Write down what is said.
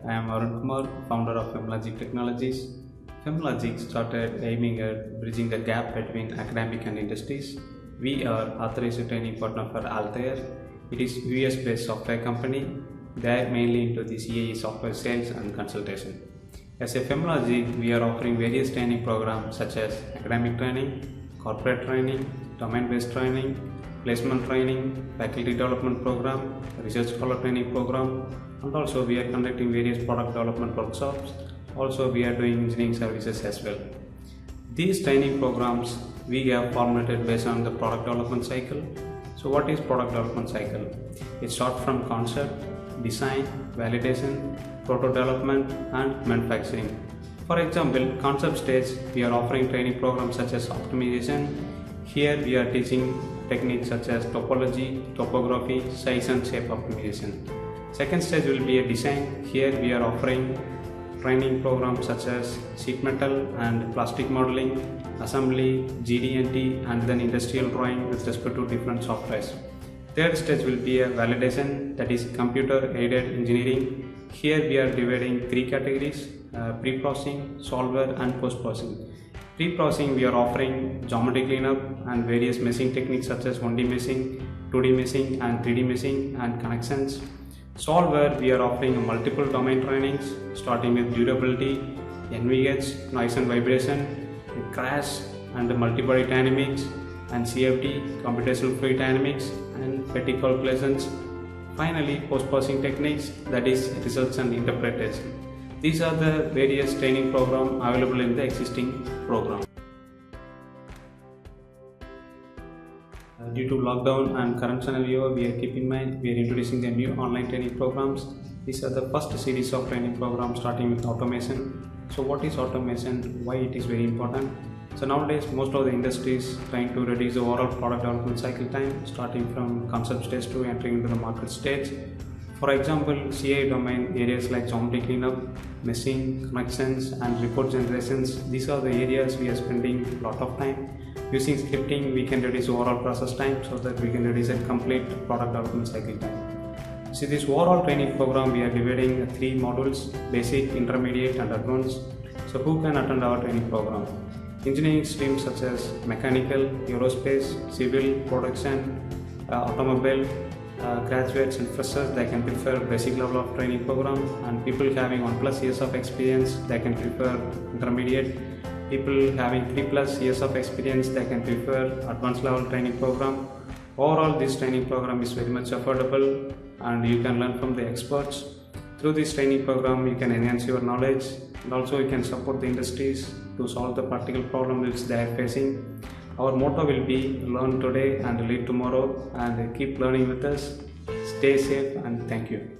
I am Arun Kumar, founder of Femlogic Technologies. Femlogic started aiming at bridging the gap between academic and industries. We are authorized training partner for Altair. It is US-based software company. They are mainly into the CAE software sales and consultation. As a Femlogic, we are offering various training programs such as academic training, corporate training, domain-based training, placement training, faculty development program, research scholar training program, and also we are conducting various product development workshops. Also we are doing engineering services as well. These training programs we have formulated based on the product development cycle. So what is product development cycle? It starts from concept, design, validation, proto development and manufacturing. For example, concept stage we are offering training programs such as optimization. Here we are teaching techniques such as topology, topography, size and shape optimization. Second stage will be a design. Here we are offering training programs such as sheet metal and plastic modeling, assembly, GD&T and then industrial drawing with respect to different softwares. Third stage will be a validation, that is computer aided engineering. Here we are dividing three categories, pre-processing, solver and post-processing. Pre-processing we are offering geometry cleanup and various meshing techniques such as 1D meshing, 2D meshing and 3D meshing and connections. Solver we are offering multiple domain trainings starting with durability, NVH, noise and vibration, crash and multi-body dynamics and CFD, computational fluid dynamics and fatigue calculations. Finally, post-processing techniques, that is results and interpretation. These are the various training programs available in the existing program. Due to lockdown and current scenario, we are keeping in mind we are introducing the new online training programs. These are the first series of training programs starting with automation. So what is automation? Why it is very important? So nowadays most of the industries trying to reduce the overall product development cycle time starting from concept stage to entering into the market stage. For example, CAE domain areas like geometry cleanup, meshing, connections and report generations, these are the areas we are spending a lot of time. Using scripting, we can reduce overall process time so that we can reduce a complete product development cycle time. See, this overall training program we are dividing in 3 modules, basic, intermediate and advanced. So who can attend our training program? Engineering streams such as mechanical, aerospace, civil, production, automobile, graduates and freshers, they can prefer basic level of training program, and people having 1+ years of experience, they can prefer intermediate. People having 3+ years of experience, they can prefer advanced level training program. Overall, this training program is very much affordable and you can learn from the experts. Through this training program, you can enhance your knowledge and also you can support the industries to solve the practical problems which they are facing. Our motto will be learn today and lead tomorrow, and keep learning with us. Stay safe and thank you.